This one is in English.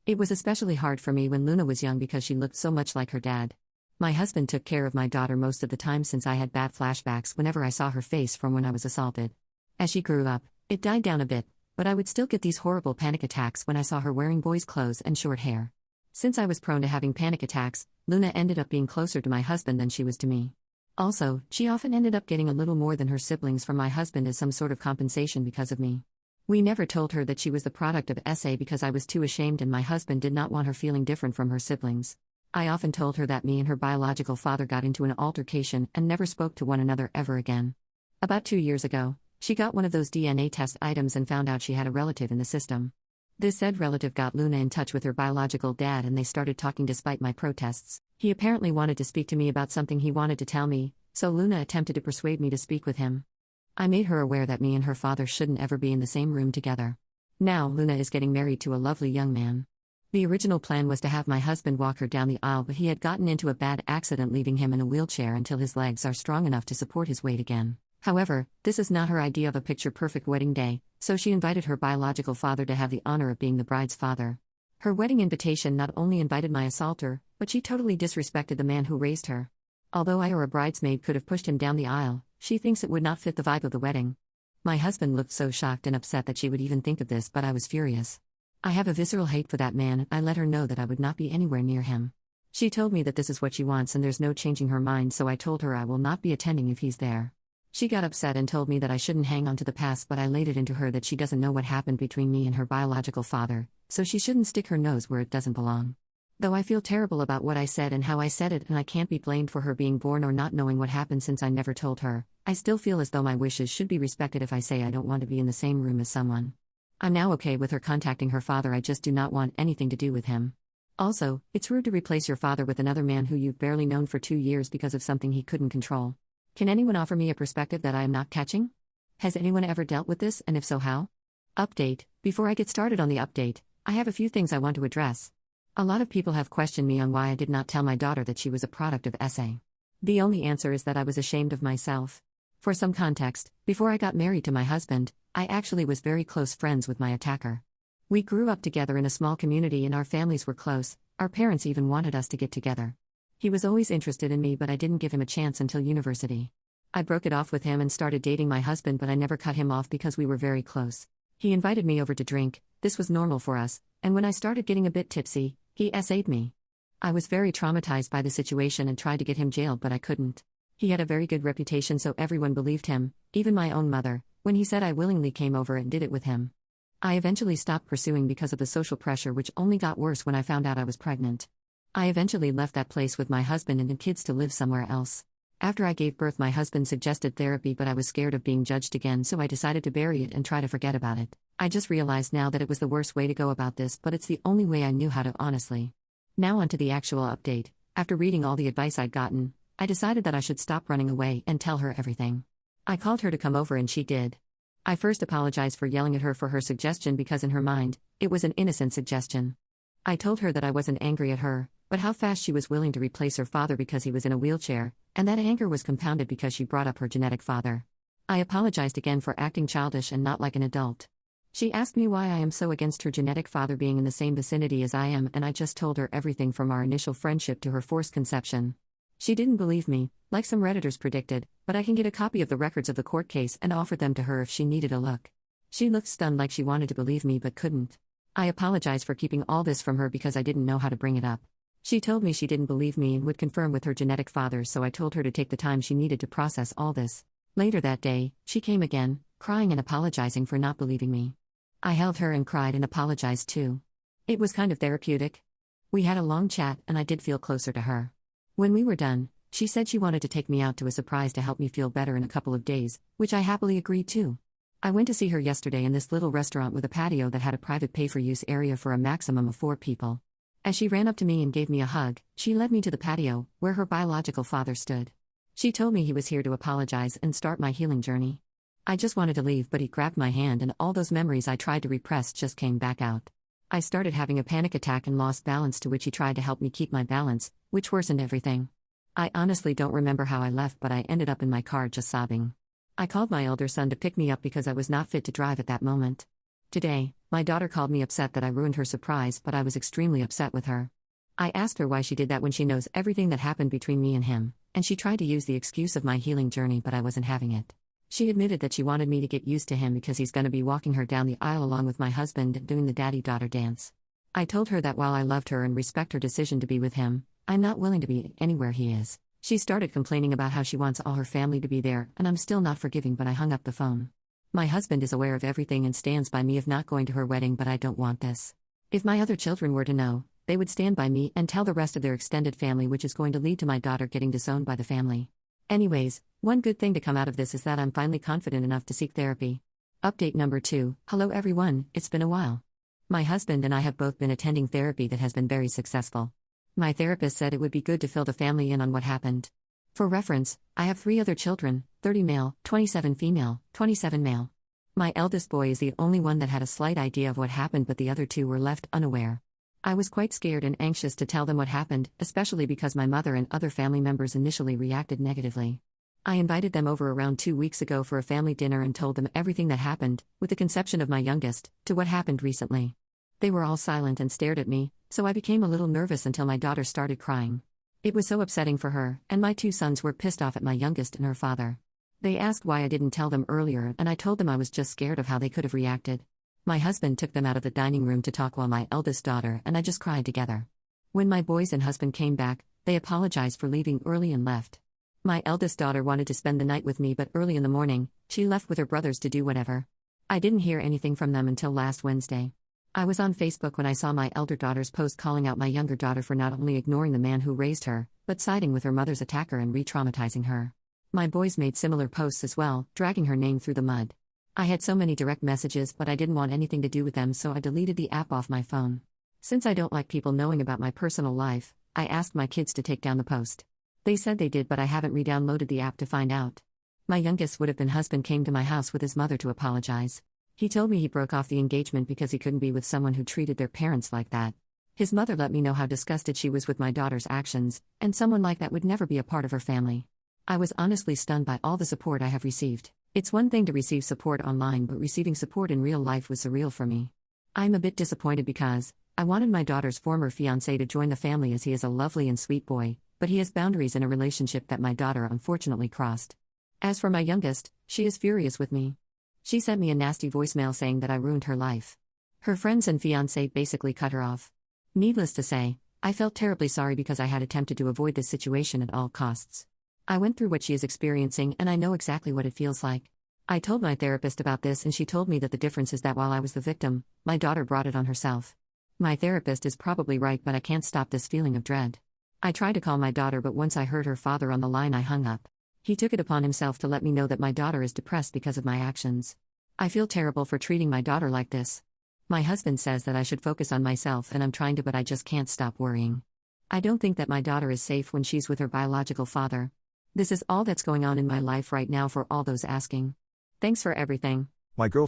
It was especially hard for me when Luna was young because she looked so much like her dad. My husband took care of my daughter most of the time since I had bad flashbacks whenever I saw her face from when I was assaulted. As she grew up, it died down a bit, but I would still get these horrible panic attacks when I saw her wearing boys' clothes and short hair. Since I was prone to having panic attacks, Luna ended up being closer to my husband than she was to me. Also, she often ended up getting a little more than her siblings from my husband as some sort of compensation because of me. We never told her that she was the product of SA because I was too ashamed and my husband did not want her feeling different from her siblings. I often told her that me and her biological father got into an altercation and never spoke to one another ever again. About 2 years ago, she got one of those DNA test items and found out she had a relative in the system. This said relative got Luna in touch with her biological dad and they started talking despite my protests. He apparently wanted to speak to me about something he wanted to tell me, so Luna attempted to persuade me to speak with him. I made her aware that me and her father shouldn't ever be in the same room together. Now, Luna is getting married to a lovely young man. The original plan was to have my husband walk her down the aisle, but he had gotten into a bad accident, leaving him in a wheelchair until his legs are strong enough to support his weight again. However, this is not her idea of a picture-perfect wedding day, so she invited her biological father to have the honor of being the bride's father. Her wedding invitation not only invited my assaulter, but she totally disrespected the man who raised her. Although I or a bridesmaid could have pushed him down the aisle, she thinks it would not fit the vibe of the wedding. My husband looked so shocked and upset that she would even think of this, but I was furious. I have a visceral hate for that man and I let her know that I would not be anywhere near him. She told me that this is what she wants and there's no changing her mind, so I told her I will not be attending if he's there. She got upset and told me that I shouldn't hang on to the past, but I laid it into her that she doesn't know what happened between me and her biological father, so she shouldn't stick her nose where it doesn't belong. Though I feel terrible about what I said and how I said it, and I can't be blamed for her being born or not knowing what happened since I never told her, I still feel as though my wishes should be respected if I say I don't want to be in the same room as someone. I'm now okay with her contacting her father, I just do not want anything to do with him. Also, it's rude to replace your father with another man who you've barely known for 2 years because of something he couldn't control. Can anyone offer me a perspective that I am not catching? Has anyone ever dealt with this, and if so, how? Update. Before I get started on the update, I have a few things I want to address. A lot of people have questioned me on why I did not tell my daughter that she was a product of SA. The only answer is that I was ashamed of myself. For some context, before I got married to my husband, I actually was very close friends with my attacker. We grew up together in a small community and our families were close, our parents even wanted us to get together. He was always interested in me, but I didn't give him a chance until university. I broke it off with him and started dating my husband, but I never cut him off because we were very close. He invited me over to drink, this was normal for us, and when I started getting a bit tipsy, he SA'd me. I was very traumatized by the situation and tried to get him jailed, but I couldn't. He had a very good reputation, so everyone believed him, even my own mother, when he said I willingly came over and did it with him. I eventually stopped pursuing because of the social pressure, which only got worse when I found out I was pregnant. I eventually left that place with my husband and the kids to live somewhere else. After I gave birth, my husband suggested therapy, but I was scared of being judged again, so I decided to bury it and try to forget about it. I just realized now that it was the worst way to go about this, but it's the only way I knew how to, honestly. Now onto the actual update. After reading all the advice I'd gotten, I decided that I should stop running away and tell her everything. I called her to come over and she did. I first apologized for yelling at her for her suggestion because in her mind, it was an innocent suggestion. I told her that I wasn't angry at her, but how fast she was willing to replace her father because he was in a wheelchair, and that anger was compounded because she brought up her genetic father. I apologized again for acting childish and not like an adult. She asked me why I am so against her genetic father being in the same vicinity as I am, and I just told her everything from our initial friendship to her forced conception. She didn't believe me, like some Redditors predicted, but I can get a copy of the records of the court case and offer them to her if she needed a look. She looked stunned, like she wanted to believe me but couldn't. I apologized for keeping all this from her because I didn't know how to bring it up. She told me she didn't believe me and would confirm with her genetic father, so I told her to take the time she needed to process all this. Later that day, she came again, crying and apologizing for not believing me. I held her and cried and apologized too. It was kind of therapeutic. We had a long chat and I did feel closer to her. When we were done, she said she wanted to take me out to a surprise to help me feel better in a couple of days, which I happily agreed to. I went to see her yesterday in this little restaurant with a patio that had a private pay-for-use area for a maximum of 4 people. As she ran up to me and gave me a hug, she led me to the patio, where her biological father stood. She told me he was here to apologize and start my healing journey. I just wanted to leave, but he grabbed my hand and all those memories I tried to repress just came back out. I started having a panic attack and lost balance, to which he tried to help me keep my balance, which worsened everything. I honestly don't remember how I left, but I ended up in my car just sobbing. I called my elder son to pick me up because I was not fit to drive at that moment. Today, My daughter called me upset that I ruined her surprise, but I was extremely upset with her. I asked her why she did that when she knows everything that happened between me and him, and she tried to use the excuse of my healing journey, but I wasn't having it. She admitted that she wanted me to get used to him because he's going to be walking her down the aisle along with my husband and doing the daddy-daughter dance. I told her that while I loved her and respect her decision to be with him, I'm not willing to be anywhere he is. She started complaining about how she wants all her family to be there, and I'm still not forgiving, but I hung up the phone. My husband is aware of everything and stands by me of not going to her wedding, but I don't want this. If my other children were to know, they would stand by me and tell the rest of their extended family, which is going to lead to my daughter getting disowned by the family. Anyways, one good thing to come out of this is that I'm finally confident enough to seek therapy. Update number 2. Hello everyone, it's been a while. My husband and I have both been attending therapy that has been very successful. My therapist said it would be good to fill the family in on what happened. For reference, I have 3 other children, 30 male, 27 female, 27 male. My eldest boy is the only one that had a slight idea of what happened, but the other 2 were left unaware. I was quite scared and anxious to tell them what happened, especially because my mother and other family members initially reacted negatively. I invited them over around 2 weeks ago for a family dinner and told them everything that happened, with the conception of my youngest, to what happened recently. They were all silent and stared at me, so I became a little nervous until my daughter started crying. It was so upsetting for her, and my 2 sons were pissed off at my youngest and her father. They asked why I didn't tell them earlier, and I told them I was just scared of how they could have reacted. My husband took them out of the dining room to talk while my eldest daughter and I just cried together. When my boys and husband came back, they apologized for leaving early and left. My eldest daughter wanted to spend the night with me, but early in the morning, she left with her brothers to do whatever. I didn't hear anything from them until last Wednesday. I was on Facebook when I saw my elder daughter's post calling out my younger daughter for not only ignoring the man who raised her, but siding with her mother's attacker and re-traumatizing her. My boys made similar posts as well, dragging her name through the mud. I had so many direct messages, but I didn't want anything to do with them, so I deleted the app off my phone. Since I don't like people knowing about my personal life, I asked my kids to take down the post. They said they did, but I haven't re-downloaded the app to find out. My youngest would-have-been husband came to my house with his mother to apologize. He told me he broke off the engagement because he couldn't be with someone who treated their parents like that. His mother let me know how disgusted she was with my daughter's actions, and someone like that would never be a part of her family. I was honestly stunned by all the support I have received. It's one thing to receive support online, but receiving support in real life was surreal for me. I'm a bit disappointed because I wanted my daughter's former fiancé to join the family, as he is a lovely and sweet boy, but he has boundaries in a relationship that my daughter unfortunately crossed. As for my youngest, she is furious with me. She sent me a nasty voicemail saying that I ruined her life. Her friends and fiancé basically cut her off. Needless to say, I felt terribly sorry because I had attempted to avoid this situation at all costs. I went through what she is experiencing and I know exactly what it feels like. I told my therapist about this and she told me that the difference is that while I was the victim, my daughter brought it on herself. My therapist is probably right, but I can't stop this feeling of dread. I tried to call my daughter, but once I heard her father on the line, I hung up. He took it upon himself to let me know that my daughter is depressed because of my actions. I feel terrible for treating my daughter like this. My husband says that I should focus on myself, and I'm trying to, but I just can't stop worrying. I don't think that my daughter is safe when she's with her biological father. This is all that's going on in my life right now, for all those asking. Thanks for everything. My girlfriend